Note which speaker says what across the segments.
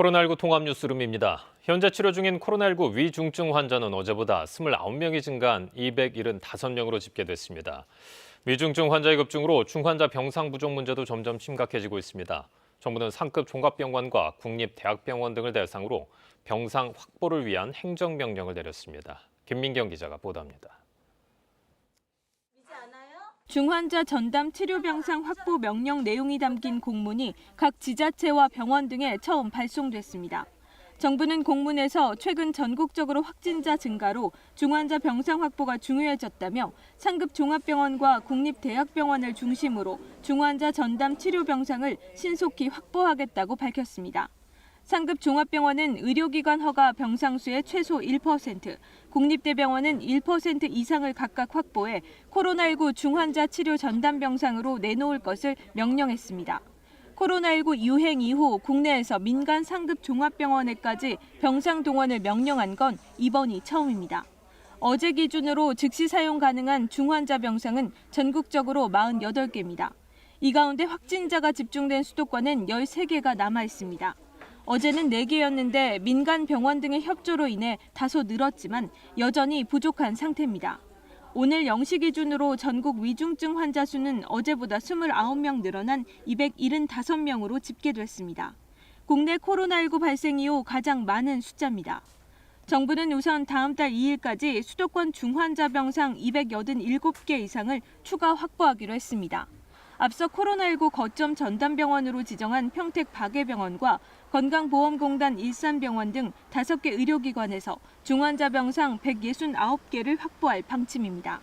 Speaker 1: 코로나19 통합 뉴스룸입니다. 현재 치료 중인 코로나19 위중증 환자는 어제보다 29명이 증가한 275명으로 집계됐습니다. 위중증 환자의 급증으로 중환자 병상 부족 문제도 점점 심각해지고 있습니다. 정부는 상급 종합병원과 국립대학병원 등을 대상으로 병상 확보를 위한 행정명령을 내렸습니다. 김민경 기자가 보도합니다.
Speaker 2: 중환자 전담 치료 병상 확보 명령 내용이 담긴 공문이 각 지자체와 병원 등에 처음 발송됐습니다. 정부는 공문에서 최근 전국적으로 확진자 증가로 중환자 병상 확보가 중요해졌다며 상급 종합병원과 국립대학병원을 중심으로 중환자 전담 치료 병상을 신속히 확보하겠다고 밝혔습니다. 상급 종합병원은 의료기관 허가 병상수의 최소 1%, 국립대병원은 1% 이상을 각각 확보해 코로나19 중환자 치료 전담 병상으로 내놓을 것을 명령했습니다. 코로나19 유행 이후 국내에서 민간 상급 종합병원에까지 병상 동원을 명령한 건 이번이 처음입니다. 어제 기준으로 즉시 사용 가능한 중환자 병상은 전국적으로 48개입니다. 이 가운데 확진자가 집중된 수도권은 13개가 남아 있습니다. 어제는 4개였는데 민간 병원 등의 협조로 인해 다소 늘었지만 여전히 부족한 상태입니다. 오늘 0시 기준으로 전국 위중증 환자 수는 어제보다 29명 늘어난 275명으로 집계됐습니다. 국내 코로나19 발생 이후 가장 많은 숫자입니다. 정부는 우선 다음 달 2일까지 수도권 중환자 병상 287개 이상을 추가 확보하기로 했습니다. 앞서 코로나19 거점 전담병원으로 지정한 평택 박예병원과 건강보험공단 일산병원 등 5개 의료기관에서 중환자 병상 169개를 확보할 방침입니다.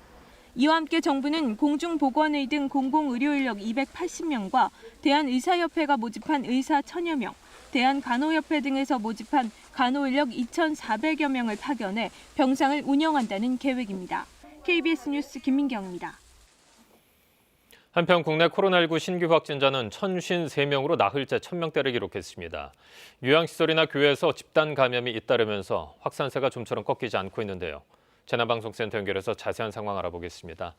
Speaker 2: 이와 함께 정부는 공중보건의 등 공공의료인력 280명과 대한의사협회가 모집한 의사 1000여 명, 대한간호협회 등에서 모집한 간호인력 2,400여 명을 파견해 병상을 운영한다는 계획입니다. KBS 뉴스 김민경입니다.
Speaker 1: 한편 국내 코로나19 신규 확진자는 1,053명으로 나흘째 1,000명대를 기록했습니다. 요양시설이나 교회에서 집단 감염이 잇따르면서 확산세가 좀처럼 꺾이지 않고 있는데요. 재난방송센터 연결해서 자세한 상황 알아보겠습니다.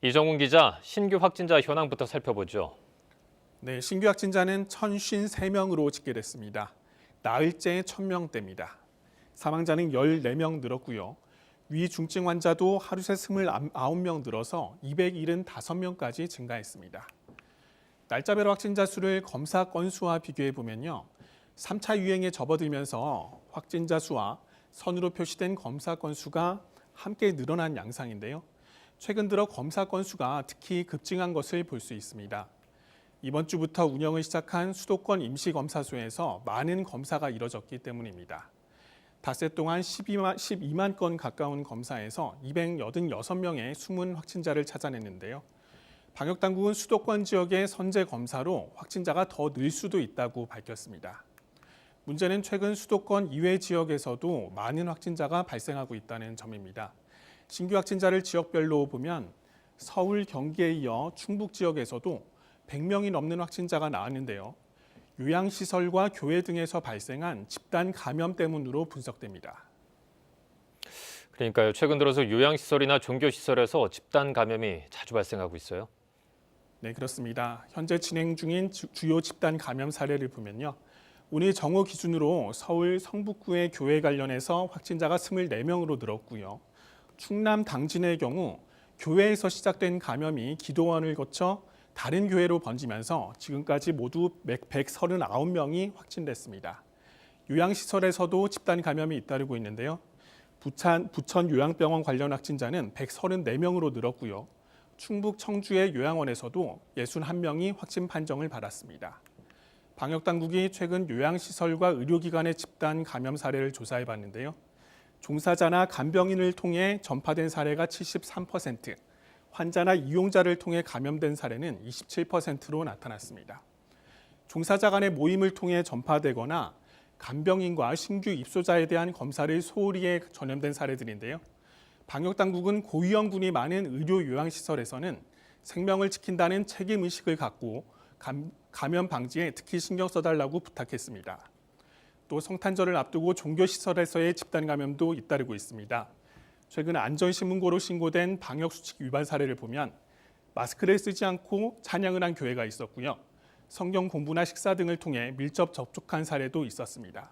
Speaker 1: 이정훈 기자, 신규 확진자 현황부터 살펴보죠.
Speaker 3: 네, 신규 확진자는 1,053명으로 집계됐습니다. 나흘째 1,000명대입니다. 사망자는 14명 늘었고요. 위중증 환자도 하루 새 29명 늘어서 275명까지 증가했습니다. 날짜별 확진자 수를 검사 건수와 비교해 보면요. 3차 유행에 접어들면서 확진자 수와 선으로 표시된 검사 건수가 함께 늘어난 양상인데요. 최근 들어 검사 건수가 특히 급증한 것을 볼 수 있습니다. 이번 주부터 운영을 시작한 수도권 임시검사소에서 많은 검사가 이뤄졌기 때문입니다. 닷새 동안 12만 건 가까운 검사에서 286명의 숨은 확진자를 찾아냈는데요. 방역당국은 수도권 지역의 선제 검사로 확진자가 더 늘 수도 있다고 밝혔습니다. 문제는 최근 수도권 이외 지역에서도 많은 확진자가 발생하고 있다는 점입니다. 신규 확진자를 지역별로 보면 서울, 경기에 이어 충북 지역에서도 100명이 넘는 확진자가 나왔는데요. 요양시설과 교회 등에서 발생한 집단 감염 때문으로 분석됩니다.
Speaker 1: 그러니까요. 최근 들어서 요양시설이나 종교시설에서 집단 감염이 자주 발생하고 있어요.
Speaker 3: 네, 그렇습니다. 현재 진행 중인 주요 집단 감염 사례를 보면요. 오늘 정오 기준으로 서울 성북구의 교회 관련해서 확진자가 24명으로 늘었고요. 충남 당진의 경우 교회에서 시작된 감염이 기도원을 거쳐 다른 교회로 번지면서 지금까지 모두 139명이 확진됐습니다. 요양시설에서도 집단 감염이 잇따르고 있는데요. 부천 요양병원 관련 확진자는 134명으로 늘었고요. 충북 청주의 요양원에서도 61명이 확진 판정을 받았습니다. 방역당국이 최근 요양시설과 의료기관의 집단 감염 사례를 조사해 봤는데요. 종사자나 간병인을 통해 전파된 사례가 73%, 환자나 이용자를 통해 감염된 사례는 27%로 나타났습니다. 종사자 간의 모임을 통해 전파되거나 간병인과 신규 입소자에 대한 검사를 소홀히 해 전염된 사례들인데요. 방역당국은 고위험군이 많은 의료 요양시설에서는 생명을 지킨다는 책임의식을 갖고 감염 방지에 특히 신경 써달라고 부탁했습니다. 또 성탄절을 앞두고 종교시설에서의 집단 감염도 잇따르고 있습니다. 최근 안전신문고로 신고된 방역수칙 위반 사례를 보면 마스크를 쓰지 않고 찬양을 한 교회가 있었고요. 성경 공부나 식사 등을 통해 밀접 접촉한 사례도 있었습니다.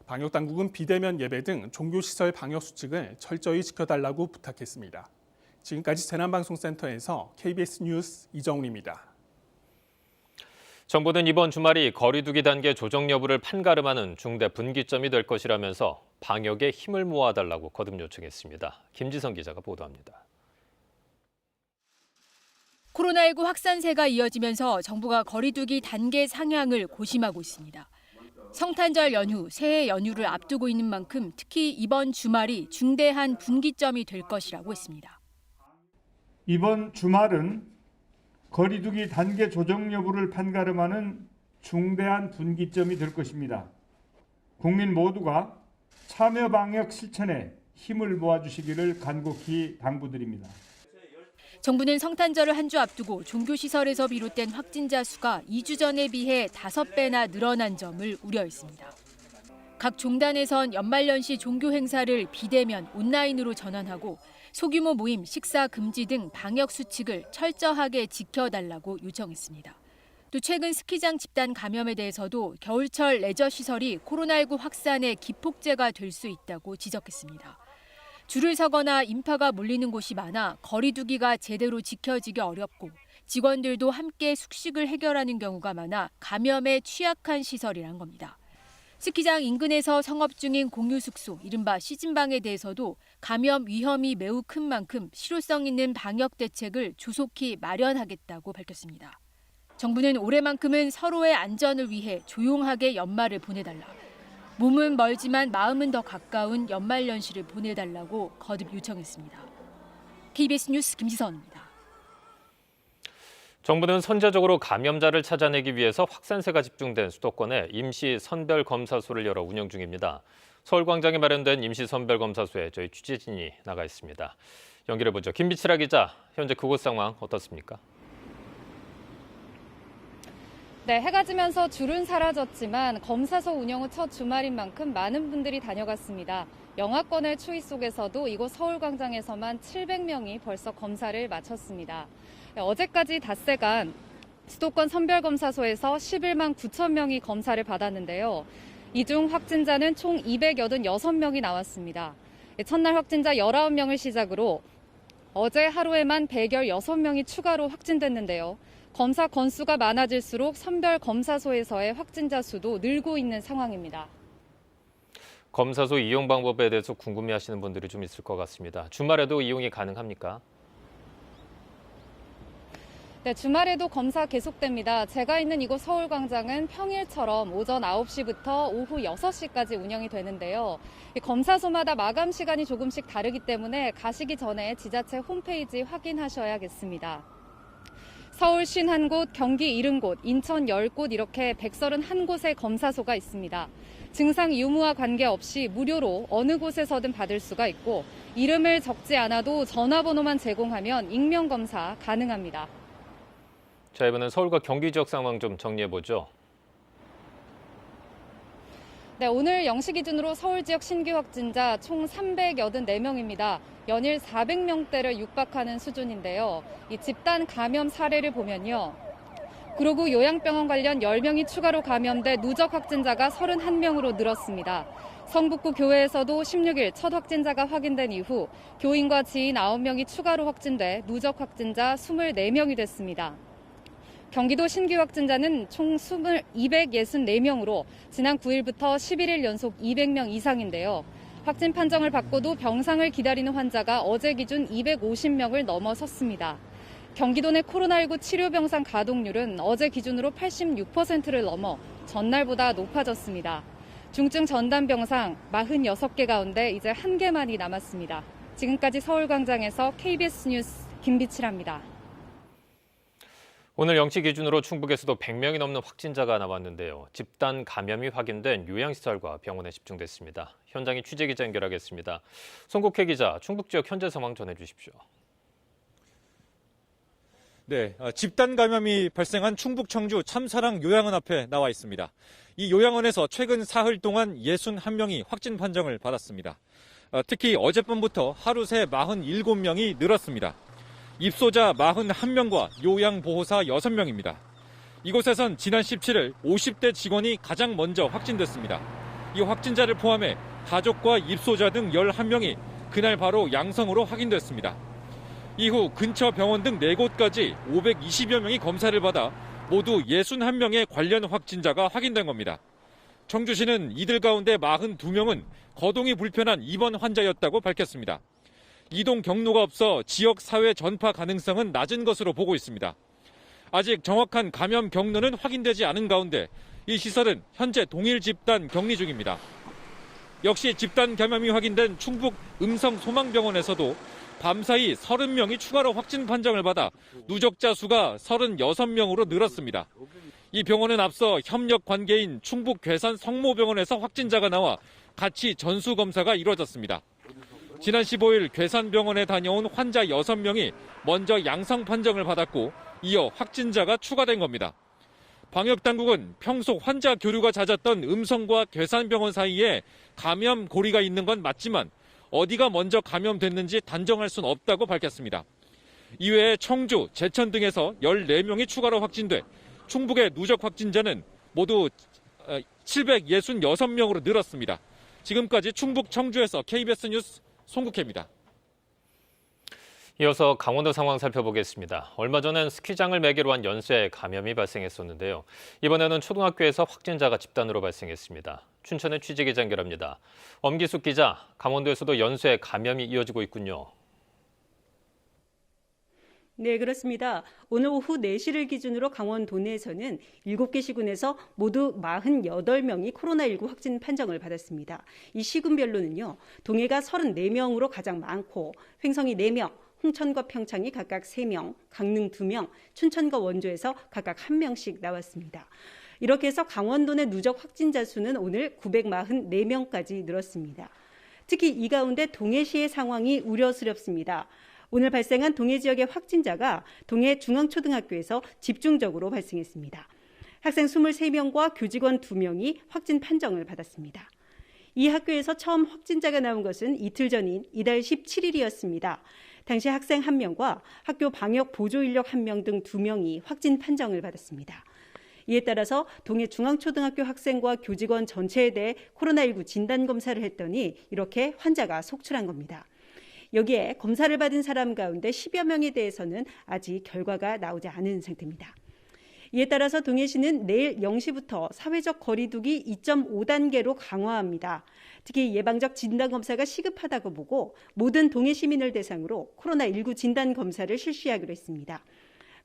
Speaker 3: 방역당국은 비대면 예배 등 종교시설 방역수칙을 철저히 지켜달라고 부탁했습니다. 지금까지 재난방송센터에서 KBS 뉴스 이정훈입니다.
Speaker 1: 정부는 이번 주말이 거리두기 단계 조정 여부를 판가름하는 중대 분기점이 될 것이라면서 방역에 힘을 모아달라고 거듭 요청했습니다. 김지성 기자가 보도합니다.
Speaker 4: 코로나19 확산세가 이어지면서 정부가 거리두기 단계 상향을 고심하고 있습니다. 성탄절 연휴, 새해 연휴를 앞두고 있는 만큼 특히 이번 주말이 중대한 분기점이 될 것이라고 했습니다.
Speaker 5: 이번 주말은 거리두기 단계 조정 여부를 판가름하는 중대한 분기점이 될 것입니다. 국민 모두가 참여 방역 실천에 힘을 모아주시기를 간곡히 당부드립니다.
Speaker 4: 정부는 성탄절을 한 주 앞두고 종교시설에서 비롯된 확진자 수가 2주 전에 비해 5배나 늘어난 점을 우려했습니다. 각 종단에선 연말연시 종교 행사를 비대면 온라인으로 전환하고 소규모 모임, 식사 금지 등 방역 수칙을 철저하게 지켜달라고 요청했습니다. 또 최근 스키장 집단 감염에 대해서도 겨울철 레저 시설이 코로나19 확산의 기폭제가 될 수 있다고 지적했습니다. 줄을 서거나 인파가 몰리는 곳이 많아 거리두기가 제대로 지켜지기 어렵고 직원들도 함께 숙식을 해결하는 경우가 많아 감염에 취약한 시설이란 겁니다. 스키장 인근에서 성업 중인 공유 숙소, 이른바 시즌방에 대해서도 감염 위험이 매우 큰 만큼 실효성 있는 방역 대책을 조속히 마련하겠다고 밝혔습니다. 정부는 올해만큼은 서로의 안전을 위해 조용하게 연말을 보내달라. 몸은 멀지만 마음은 더 가까운 연말연시를 보내달라고 거듭 요청했습니다. KBS 뉴스 김지선입니다.
Speaker 1: 정부는 선제적으로 감염자를 찾아내기 위해서 확산세가 집중된 수도권에 임시 선별검사소를 열어 운영 중입니다. 서울광장에 마련된 임시 선별검사소에 저희 취재진이 나가 있습니다. 연결해보죠. 김비치라 기자, 현재 그곳 상황 어떻습니까?
Speaker 6: 네, 해가 지면서 줄은 사라졌지만 검사소 운영 후 첫 주말인 만큼 많은 분들이 다녀갔습니다. 영하권의 추위 속에서도 이곳 서울광장에서만 700명이 벌써 검사를 마쳤습니다. 어제까지 닷새간 수도권 선별검사소에서 11만 9천 명이 검사를 받았는데요. 이 중 확진자는 총 286명이 나왔습니다. 첫날 확진자 19명을 시작으로 어제 하루에만 116명이 추가로 확진됐는데요. 검사 건수가 많아질수록 선별검사소에서의 확진자 수도 늘고 있는 상황입니다.
Speaker 1: 검사소 이용 방법에 대해서 궁금해하시는 분들이 좀 있을 것 같습니다. 주말에도 이용이 가능합니까?
Speaker 6: 네, 주말에도 검사 계속됩니다. 제가 있는 이곳 서울광장은 평일처럼 오전 9시부터 오후 6시까지 운영이 되는데요. 검사소마다 마감 시간이 조금씩 다르기 때문에 가시기 전에 지자체 홈페이지 확인하셔야겠습니다. 서울 51곳, 경기 70곳, 인천 10곳 이렇게 131곳의 검사소가 있습니다. 증상 유무와 관계없이 무료로 어느 곳에서든 받을 수가 있고 이름을 적지 않아도 전화번호만 제공하면 익명검사 가능합니다.
Speaker 1: 자, 이번엔 서울과 경기 지역 상황 좀 정리해보죠.
Speaker 6: 네, 오늘 0시 기준으로 서울 지역 신규 확진자 총 384명입니다. 연일 400명대를 육박하는 수준인데요. 이 집단 감염 사례를 보면요. 구로구 요양병원 관련 10명이 추가로 감염돼 누적 확진자가 31명으로 늘었습니다. 성북구 교회에서도 16일 첫 확진자가 확인된 이후 교인과 지인 9명이 추가로 확진돼 누적 확진자 24명이 됐습니다. 경기도 신규 확진자는 총 264명으로 지난 9일부터 11일 연속 200명 이상인데요. 확진 판정을 받고도 병상을 기다리는 환자가 어제 기준 250명을 넘어섰습니다. 경기도 내 코로나19 치료병상 가동률은 어제 기준으로 86%를 넘어 전날보다 높아졌습니다. 중증 전담병상 46개 가운데 이제 1개만이 남았습니다. 지금까지 서울광장에서 KBS 뉴스 김비치라입니다.
Speaker 1: 오늘 0시 기준으로 충북에서도 100명이 넘는 확진자가 나왔는데요. 집단 감염이 확인된 요양시설과 병원에 집중됐습니다. 현장에 취재기자 연결하겠습니다. 송국회 기자, 충북 지역 현재 상황 전해주십시오.
Speaker 7: 네, 집단 감염이 발생한 충북 청주 참사랑 요양원 앞에 나와 있습니다. 이 요양원에서 최근 사흘 동안 61명이 확진 판정을 받았습니다. 특히 어젯밤부터 하루 새 47명이 늘었습니다. 입소자 41명과 요양보호사 6명입니다. 이곳에선 지난 17일 50대 직원이 가장 먼저 확진됐습니다. 이 확진자를 포함해 가족과 입소자 등 11명이 그날 바로 양성으로 확인됐습니다. 이후 근처 병원 등 4곳까지 520여 명이 검사를 받아 모두 61명의 관련 확진자가 확인된 겁니다. 청주시는 이들 가운데 42명은 거동이 불편한 입원 환자였다고 밝혔습니다. 이동 경로가 없어 지역 사회 전파 가능성은 낮은 것으로 보고 있습니다. 아직 정확한 감염 경로는 확인되지 않은 가운데 이 시설은 현재 동일 집단 격리 중입니다. 역시 집단 감염이 확인된 충북 음성 소망병원에서도 밤사이 30명이 추가로 확진 판정을 받아 누적자 수가 36명으로 늘었습니다. 이 병원은 앞서 협력 관계인 충북 괴산 성모병원에서 확진자가 나와 같이 전수검사가 이루어졌습니다. 지난 15일 괴산병원에 다녀온 환자 6명이 먼저 양성 판정을 받았고 이어 확진자가 추가된 겁니다. 방역당국은 평소 환자 교류가 잦았던 음성과 괴산병원 사이에 감염 고리가 있는 건 맞지만 어디가 먼저 감염됐는지 단정할 수는 없다고 밝혔습니다. 이외에 청주, 제천 등에서 14명이 추가로 확진돼 충북의 누적 확진자는 모두 766명으로 늘었습니다. 지금까지 충북 청주에서 KBS 뉴스 송국혜입니다.
Speaker 1: 이어서 강원도 상황 살펴보겠습니다. 얼마 전엔 스키장을 매개로 한 연쇄 감염이 발생했었는데요. 이번에는 초등학교에서 확진자가 집단으로 발생했습니다. 춘천의 취재기자 연결합니다. 엄기숙 기자, 강원도에서도 연쇄 감염이 이어지고 있군요.
Speaker 8: 네, 그렇습니다. 오늘 오후 4시를 기준으로 강원도 내에서는 7개 시군에서 모두 48명이 코로나19 확진 판정을 받았습니다. 이 시군별로는요, 동해가 34명으로 가장 많고 횡성이 4명, 홍천과 평창이 각각 3명, 강릉 2명, 춘천과 원주에서 각각 1명씩 나왔습니다. 이렇게 해서 강원도 내 누적 확진자 수는 오늘 944명까지 늘었습니다. 특히 이 가운데 동해시의 상황이 우려스럽습니다. 오늘 발생한 동해 지역의 확진자가 동해 중앙초등학교에서 집중적으로 발생했습니다. 학생 23명과 교직원 2명이 확진 판정을 받았습니다. 이 학교에서 처음 확진자가 나온 것은 이틀 전인 이달 17일이었습니다. 당시 학생 1명과 학교 방역 보조 인력 1명 등 2명이 확진 판정을 받았습니다. 이에 따라서 동해 중앙초등학교 학생과 교직원 전체에 대해 코로나19 진단검사를 했더니 이렇게 환자가 속출한 겁니다. 여기에 검사를 받은 사람 가운데 10여 명에 대해서는 아직 결과가 나오지 않은 상태입니다. 이에 따라서 동해시는 내일 0시부터 사회적 거리두기 2.5단계로 강화합니다. 특히 예방적 진단검사가 시급하다고 보고 모든 동해 시민을 대상으로 코로나19 진단검사를 실시하기로 했습니다.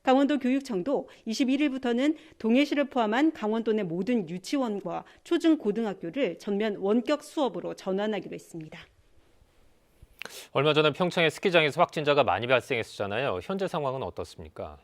Speaker 8: 강원도 교육청도 21일부터는 동해시를 포함한 강원도 내 모든 유치원과 초중고등학교를 전면 원격 수업으로 전환하기로 했습니다.
Speaker 1: 얼마 전에 평창의 스키장에서 확진자가 많이 발생했었잖아요. 현재 상황은 어떻습니까?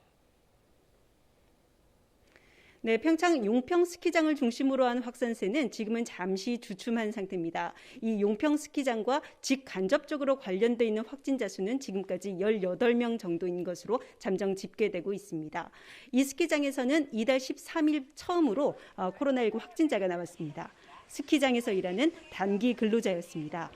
Speaker 8: 네, 평창 용평 스키장을 중심으로 한 확산세는 지금은 잠시 주춤한 상태입니다. 이 용평 스키장과 직간접적으로 관련돼 있는 확진자 수는 지금까지 18명 정도인 것으로 잠정 집계되고 있습니다. 이 스키장에서는 이달 13일 처음으로 코로나19 확진자가 나왔습니다. 스키장에서 일하는 단기 근로자였습니다.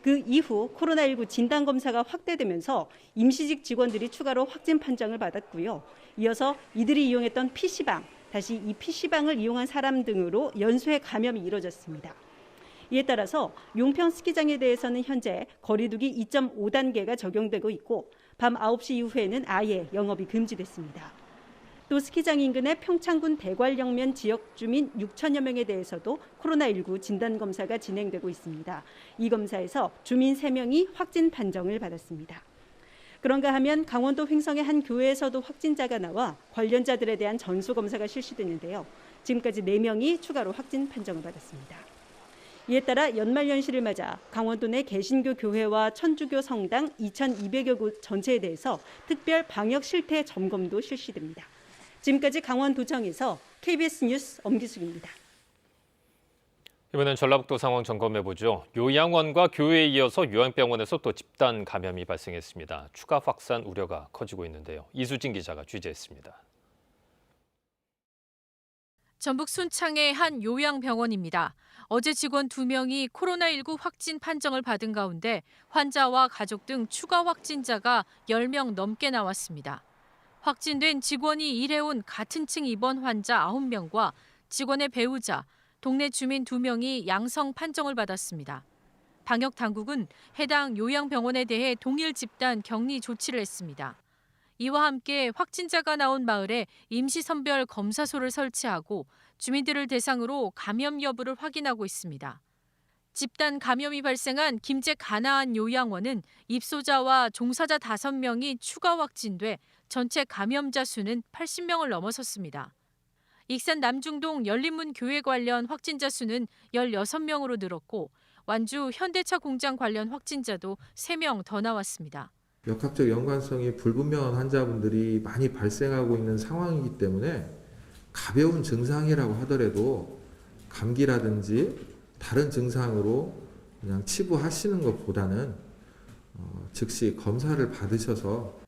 Speaker 8: 그 이후 코로나19 진단검사가 확대되면서 임시직 직원들이 추가로 확진 판정을 받았고요. 이어서 이들이 이용했던 PC방, 다시 이 PC방을 이용한 사람 등으로 연쇄 감염이 이뤄졌습니다. 이에 따라서 용평 스키장에 대해서는 현재 거리두기 2.5단계가 적용되고 있고 밤 9시 이후에는 아예 영업이 금지됐습니다. 또 스키장 인근의 평창군 대관령면 지역 주민 6천여 명에 대해서도 코로나19 진단검사가 진행되고 있습니다. 이 검사에서 주민 3명이 확진 판정을 받았습니다. 그런가 하면 강원도 횡성의 한 교회에서도 확진자가 나와 관련자들에 대한 전수검사가 실시됐는데요. 지금까지 4명이 추가로 확진 판정을 받았습니다. 이에 따라 연말연시를 맞아 강원도 내 개신교 교회와 천주교 성당 2,200여 곳 전체에 대해서 특별 방역 실태 점검도 실시됩니다. 지금까지 강원도청에서 KBS 뉴스 엄기숙입니다.
Speaker 1: 이번엔 전라북도 상황 점검해보죠. 요양원과 교회에 이어서 요양병원에서 또 집단 감염이 발생했습니다. 추가 확산 우려가 커지고 있는데요. 이수진 기자가 취재했습니다.
Speaker 4: 전북 순창의 한 요양병원입니다. 어제 직원 2명이 코로나19 확진 판정을 받은 가운데 환자와 가족 등 추가 확진자가 10명 넘게 나왔습니다. 확진된 직원이 일해온 같은 층 입원 환자 9명과 직원의 배우자, 동네 주민 2명이 양성 판정을 받았습니다. 방역 당국은 해당 요양병원에 대해 동일 집단 격리 조치를 했습니다. 이와 함께 확진자가 나온 마을에 임시선별 검사소를 설치하고 주민들을 대상으로 감염 여부를 확인하고 있습니다. 집단 감염이 발생한 김제 가나안 요양원은 입소자와 종사자 5명이 추가 확진돼 전체 감염자 수는 80명을 넘어섰습니다. 익산 남중동 열린문 교회 관련 확진자 수는 16명으로 늘었고 완주 현대차 공장 관련 확진자도 3명 더 나왔습니다.
Speaker 9: 역학적 연관성이 불분명한 환자분들이 많이 발생하고 있는 상황이기 때문에 가벼운 증상이라고 하더라도 감기라든지 다른 증상으로 그냥 치부하시는 것보다는 즉시 검사를 받으셔서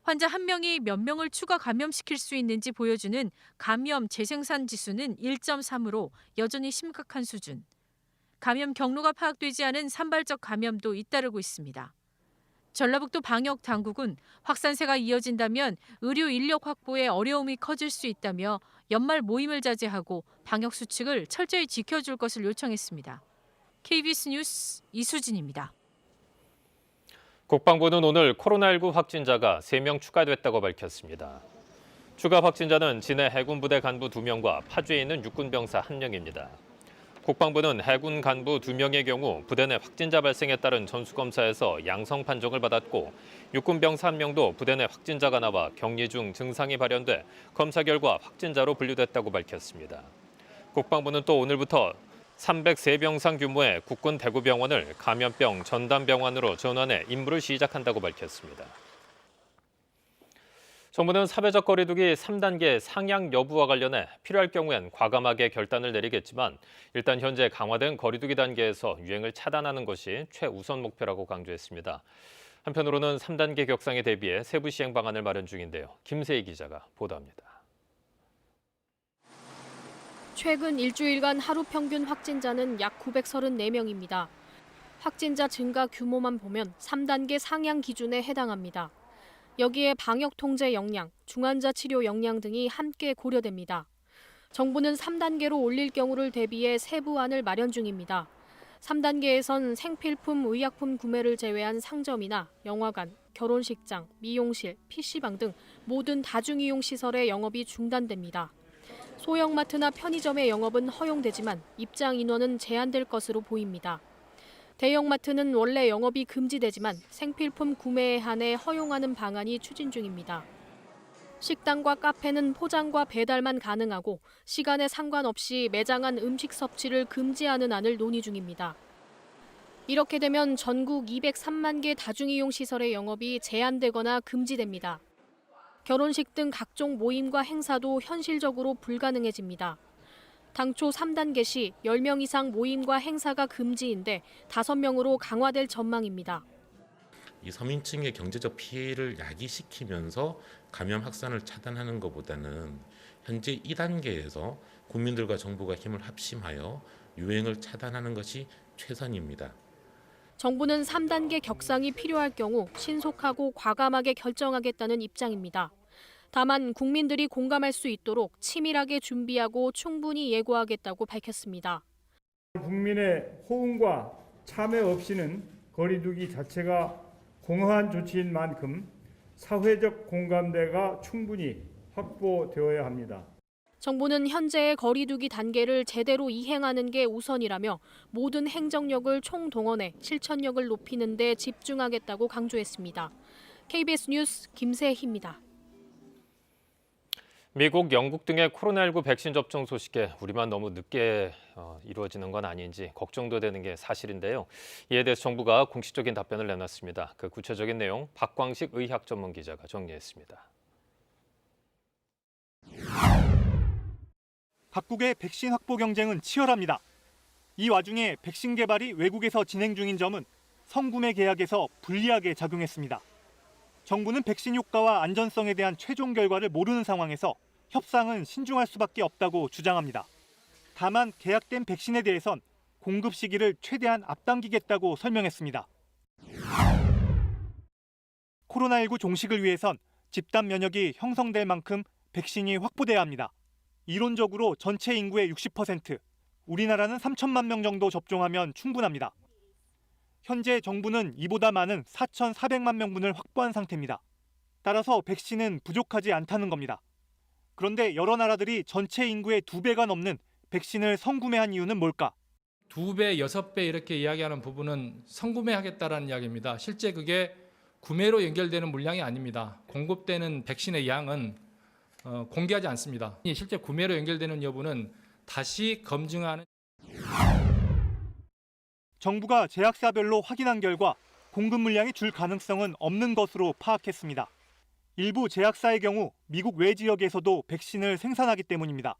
Speaker 4: 환자 1명이 몇 명을 추가 감염시킬 수 있는지 보여주는 감염 재생산 지수는 1.3으로 여전히 심각한 수준. 감염 경로가 파악되지 않은 산발적 감염도 잇따르고 있습니다. 전라북도 방역 당국은 확산세가 이어진다면 의료 인력 확보에 어려움이 커질 수 있다며 연말 모임을 자제하고 방역 수칙을 철저히 지켜줄 것을 요청했습니다. KBS 뉴스 이수진입니다.
Speaker 1: 국방부는 오늘 코로나19 확진자가 3명 추가됐다고 밝혔습니다. 추가 확진자는 진해 해군부대 간부 2명과 파주에 있는 육군병사 1명입니다. 국방부는 해군 간부 2명의 경우 부대 내 확진자 발생에 따른 전수검사에서 양성 판정을 받았고 육군병사 1명도 부대 내 확진자가 나와 격리 중 증상이 발현돼 검사 결과 확진자로 분류됐다고 밝혔습니다. 국방부는 또 오늘부터 303병상 규모의 국군 대구병원을 감염병 전담병원으로 전환해 임무를 시작한다고 밝혔습니다. 정부는 사회적 거리두기 3단계 상향 여부와 관련해 필요할 경우엔 과감하게 결단을 내리겠지만 일단 현재 강화된 거리두기 단계에서 유행을 차단하는 것이 최우선 목표라고 강조했습니다. 한편으로는 3단계 격상에 대비해 세부 시행 방안을 마련 중인데요. 김세희 기자가 보도합니다.
Speaker 10: 최근 일주일간 하루 평균 확진자는 약 934명입니다. 확진자 증가 규모만 보면 3단계 상향 기준에 해당합니다. 여기에 방역 통제 역량, 중환자 치료 역량 등이 함께 고려됩니다. 정부는 3단계로 올릴 경우를 대비해 세부안을 마련 중입니다. 3단계에선 생필품, 의약품 구매를 제외한 상점이나 영화관, 결혼식장, 미용실, PC방 등 모든 다중이용 시설의 영업이 중단됩니다. 소형마트나 편의점의 영업은 허용되지만 입장 인원은 제한될 것으로 보입니다. 대형마트는 원래 영업이 금지되지만 생필품 구매에 한해 허용하는 방안이 추진 중입니다. 식당과 카페는 포장과 배달만 가능하고 시간에 상관없이 매장 안 음식 섭취를 금지하는 안을 논의 중입니다. 이렇게 되면 전국 203만 개 다중이용 시설의 영업이 제한되거나 금지됩니다. 결혼식 등 각종 모임과 행사도 현실적으로 불가능해집니다. 당초 3단계 시 10명 이상 모임과 행사가 금지인데 5명으로 강화될 전망입니다.
Speaker 11: 이 서민층의 경제적 피해를 야기시키면서 감염 확산을 차단하는 것보다는 현재 2단계에서 국민들과 정부가 힘을 합심하여 유행을 차단하는 것이 최선입니다.
Speaker 10: 정부는 3단계 격상이 필요할 경우 신속하고 과감하게 결정하겠다는 입장입니다. 다만 국민들이 공감할 수 있도록 치밀하게 준비하고 충분히 예고하겠다고 밝혔습니다.
Speaker 5: 국민의 호응과 참여 없이는 거리두기 자체가 공허한 조치인 만큼 사회적 공감대가 충분히 확보되어야 합니다.
Speaker 10: 정부는 현재의 거리두기 단계를 제대로 이행하는 게 우선이라며 모든 행정력을 총동원해 실천력을 높이는 데 집중하겠다고 강조했습니다. KBS 뉴스 김세희입니다.
Speaker 1: 미국, 영국 등의 코로나19 백신 접종 소식에 우리만 너무 늦게 이루어지는 건 아닌지 걱정도 되는 게 사실인데요. 이에 대해서 정부가 공식적인 답변을 내놨습니다. 그 구체적인 내용 박광식 의학 전문 기자가 정리했습니다.
Speaker 12: 각국의 백신 확보 경쟁은 치열합니다. 이 와중에 백신 개발이 외국에서 진행 중인 점은 성구매 계약에서 불리하게 작용했습니다. 정부는 백신 효과와 안전성에 대한 최종 결과를 모르는 상황에서 협상은 신중할 수밖에 없다고 주장합니다. 다만 계약된 백신에 대해선 공급 시기를 최대한 앞당기겠다고 설명했습니다. 코로나19 종식을 위해선 집단 면역이 형성될 만큼 백신이 확보돼야 합니다. 이론적으로 전체 인구의 60%, 우리나라는 3천만 명 정도 접종하면 충분합니다. 현재 정부는 이보다 많은 4,400만 명분을 확보한 상태입니다. 따라서 백신은 부족하지 않다는 겁니다. 그런데 여러 나라들이 전체 인구의 2배가 넘는 백신을 선구매한 이유는 뭘까?
Speaker 13: 2배, 6배 이렇게 이야기하는 부분은 선구매하겠다라는 이야기입니다. 실제 그게 구매로 연결되는 물량이 아닙니다. 공급되는 백신의 양은 공개하지 않습니다. 실제 구매로 연결되는 여부는 다시 검증하는.
Speaker 12: 정부가 제약사별로 확인한 결과 공급 물량이 줄 가능성은 없는 것으로 파악했습니다. 일부 제약사의 경우 미국 외 지역에서도 백신을 생산하기 때문입니다.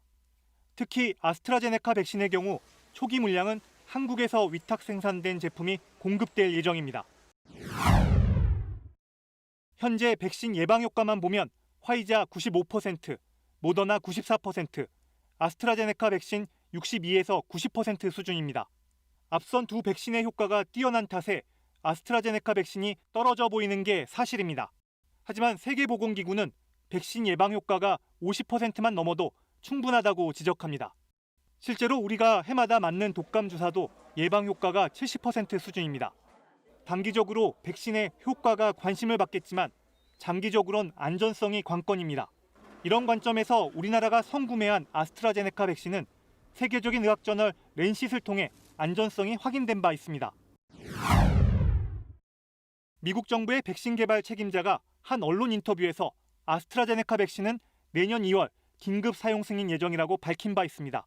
Speaker 12: 특히 아스트라제네카 백신의 경우 초기 물량은 한국에서 위탁 생산된 제품이 공급될 예정입니다. 현재 백신 예방 효과만 보면 화이자 95%, 모더나 94%, 아스트라제네카 백신 62에서 90% 수준입니다. 앞선 두 백신의 효과가 뛰어난 탓에 아스트라제네카 백신이 떨어져 보이는 게 사실입니다. 하지만 세계보건기구는 백신 예방 효과가 50%만 넘어도 충분하다고 지적합니다. 실제로 우리가 해마다 맞는 독감 주사도 예방 효과가 70% 수준입니다. 단기적으로 백신의 효과가 관심을 받겠지만 장기적으론 안전성이 관건입니다. 이런 관점에서 우리나라가 선구매한 아스트라제네카 백신은 세계적인 의학저널 랜싯을 통해 안전성이 확인된 바 있습니다. 미국 정부의 백신 개발 책임자가 한 언론 인터뷰에서 아스트라제네카 백신은 내년 2월 긴급 사용 승인 예정이라고 밝힌 바 있습니다.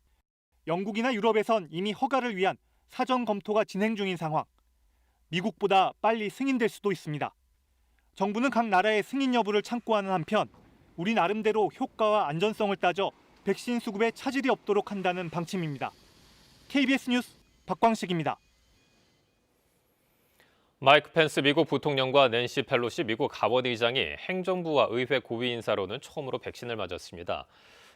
Speaker 12: 영국이나 유럽에선 이미 허가를 위한 사전 검토가 진행 중인 상황. 미국보다 빨리 승인될 수도 있습니다. 정부는 각 나라의 승인 여부를 참고하는 한편 우리 나름대로 효과와 안전성을 따져 백신 수급에 차질이 없도록 한다는 방침입니다. KBS 뉴스 박광식입니다.
Speaker 1: 마이크 펜스 미국 부통령과 낸시 펠로시 미국 하원 의장이 행정부와 의회 고위 인사로는 처음으로 백신을 맞았습니다.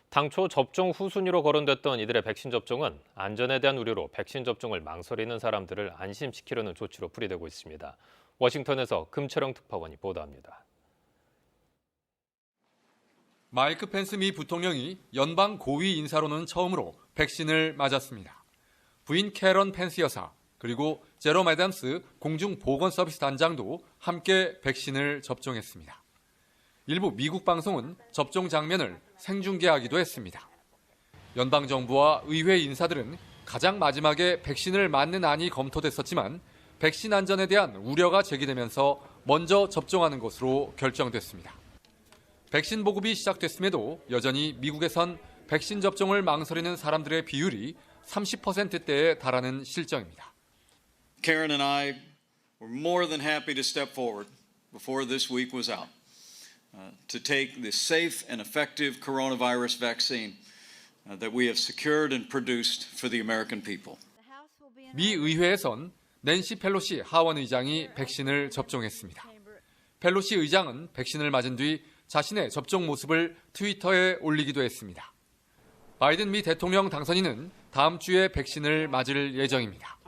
Speaker 1: 당초 접종 후순위로 거론됐던 이들의 백신 접종은 안전에 대한 우려로 백신 접종을 망설이는 사람들을 안심시키려는 조치로 풀이되고 있습니다. 워싱턴에서 금철영 특파원이 보도합니다.
Speaker 14: 마이크 펜스 미 부통령이 연방 고위 인사로는 처음으로 백신을 맞았습니다. 부인 캐런 펜스 여사 그리고 제롬 애덤스 공중보건서비스 단장도 함께 백신을 접종했습니다. 일부 미국 방송은 접종 장면을 생중계하기도 했습니다. 연방정부와 의회 인사들은 가장 마지막에 백신을 맞는 안이 검토됐었지만 백신 안전에 대한 우려가 제기되면서 먼저 접종하는 것으로 결정됐습니다. 백신 보급이 시작됐음에도 여전히 미국에선 백신 접종을 망설이는 사람들의 비율이 30%대에 달하는 실정입니다.
Speaker 15: Karen and I were more than happy to step forward before this week was out to take the safe and effective coronavirus vaccine that we have secured and produced for the American people.
Speaker 14: 미 의회에선 낸시 펠로시 하원 의장이 백신을 접종했습니다. 펠로시 의장은 백신을 맞은 뒤 자신의 접종 모습을 트위터에 올리기도 했습니다. 바이든 미 대통령 당선인은 다음 주에 백신을 맞을 예정입니다.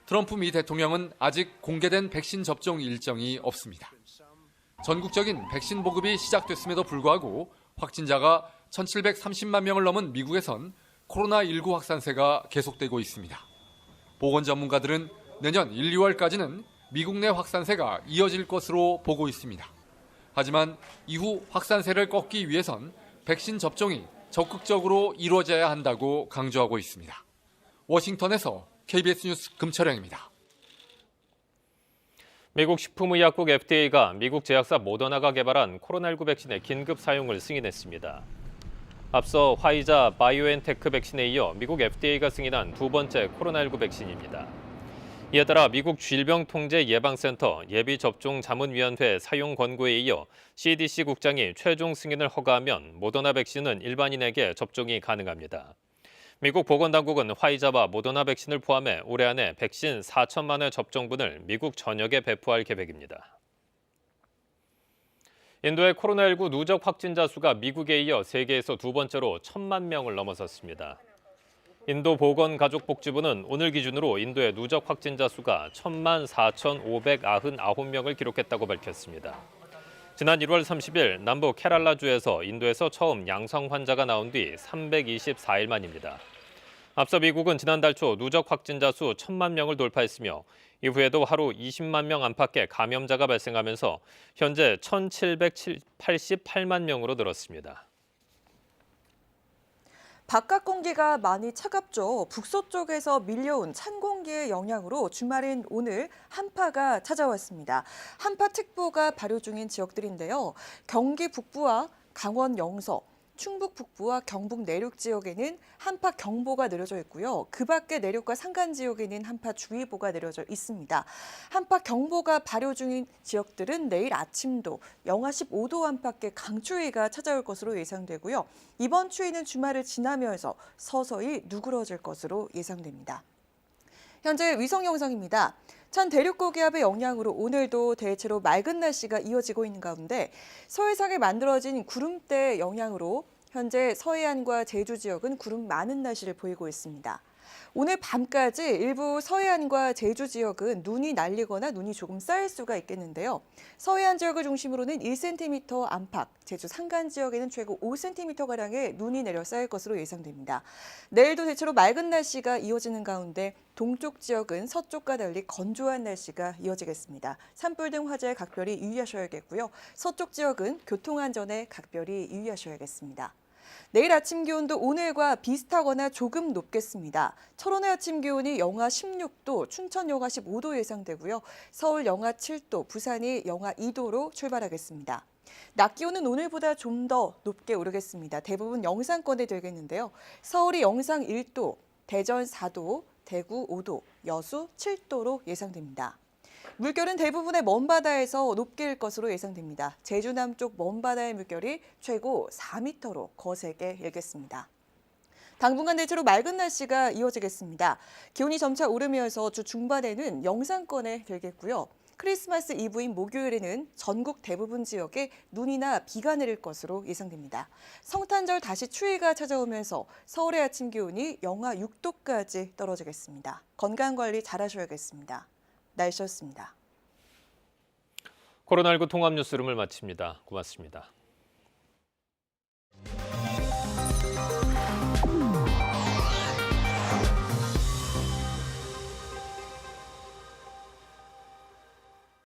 Speaker 14: 트럼프 미 대통령은 아직 공개된 백신 접종 일정이 없습니다. 전국적인 백신 보급이 시작됐음에도 불구하고 확진자가 1,730만 명을 넘은 미국에선 코로나19 확산세가 계속되고 있습니다. 보건 전문가들은 내년 1, 2월까지는 미국 내 확산세가 이어질 것으로 보고 있습니다. 하지만 이후 확산세를 꺾기 위해선 백신 접종이 적극적으로 이루어져야 한다고 강조하고 있습니다. 워싱턴에서 KBS 뉴스 금철영입니다.
Speaker 1: 미국 식품의약국 FDA가 미국 제약사 모더나가 개발한 코로나19 백신의 긴급 사용을 승인했습니다. 앞서 화이자 바이오엔테크 백신에 이어 미국 FDA가 승인한 두 번째 코로나19 백신입니다. 이에 따라 미국 질병통제예방센터 예비접종자문위원회 사용 권고에 이어 CDC 국장이 최종 승인을 허가하면 모더나 백신은 일반인에게 접종이 가능합니다. 미국 보건당국은 화이자와 모더나 백신을 포함해 올해 안에 백신 4천만 회 접종분을 미국 전역에 배포할 계획입니다. 인도의 코로나19 누적 확진자 수가 미국에 이어 세계에서 두 번째로 1,000만 명을 넘어섰습니다. 인도 보건가족복지부는 오늘 기준으로 인도의 누적 확진자 수가 14,599명을 기록했다고 밝혔습니다. 지난 1월 30일 남부 케랄라주에서 인도에서 처음 양성 환자가 나온 뒤 324일 만입니다. 앞서 미국은 지난달 초 누적 확진자 수 1,000만 명을 돌파했으며 이후에도 하루 20만 명 안팎의 감염자가 발생하면서 현재 1,788만 명으로 늘었습니다.
Speaker 16: 바깥 공기가 많이 차갑죠. 북서쪽에서 밀려온 찬 공기의 영향으로 주말인 오늘 한파가 찾아왔습니다. 한파특보가 발효 중인 지역들인데요. 경기 북부와 강원 영서, 충북 북부와 경북 내륙 지역에는 한파 경보가 내려져 있고요. 그 밖에 내륙과 산간 지역에는 한파 주의보가 내려져 있습니다. 한파 경보가 발효 중인 지역들은 내일 아침도 영하 15도 안팎의 강추위가 찾아올 것으로 예상되고요. 이번 추위는 주말을 지나면서 서서히 누그러질 것으로 예상됩니다. 현재 위성 영상입니다. 찬 대륙 고기압의 영향으로 오늘도 대체로 맑은 날씨가 이어지고 있는 가운데 서해상에 만들어진 구름대의 영향으로 현재 서해안과 제주 지역은 구름 많은 날씨를 보이고 있습니다. 오늘 밤까지 일부 서해안과 제주 지역은 눈이 날리거나 눈이 조금 쌓일 수가 있겠는데요. 서해안 지역을 중심으로는 1cm 안팎, 제주 산간 지역에는 최고 5cm가량의 눈이 내려 쌓일 것으로 예상됩니다. 내일도 대체로 맑은 날씨가 이어지는 가운데 동쪽 지역은 서쪽과 달리 건조한 날씨가 이어지겠습니다. 산불 등 화재에 각별히 유의하셔야겠고요. 서쪽 지역은 교통안전에 각별히 유의하셔야겠습니다. 내일 아침 기온도 오늘과 비슷하거나 조금 높겠습니다. 철원의 아침 기온이 영하 16도, 춘천 영하 15도 예상되고요. 서울 영하 7도, 부산이 영하 2도로 출발하겠습니다. 낮 기온은 오늘보다 좀 더 높게 오르겠습니다. 대부분 영상권에 들겠는데요. 서울이 영상 1도, 대전 4도, 대구 5도, 여수 7도로 예상됩니다. 물결은 대부분의 먼바다에서 높게 일 것으로 예상됩니다. 제주 남쪽 먼바다의 물결이 최고 4m로 거세게 일겠습니다. 당분간 대체로 맑은 날씨가 이어지겠습니다. 기온이 점차 오르면서 주 중반에는 영상권에 들겠고요. 크리스마스 이브인 목요일에는 전국 대부분 지역에 눈이나 비가 내릴 것으로 예상됩니다. 성탄절 다시 추위가 찾아오면서 서울의 아침 기온이 영하 6도까지 떨어지겠습니다. 건강관리 잘하셔야겠습니다. 날씨였습니다.
Speaker 1: 코로나19 통합 뉴스룸을 마칩니다. 고맙습니다.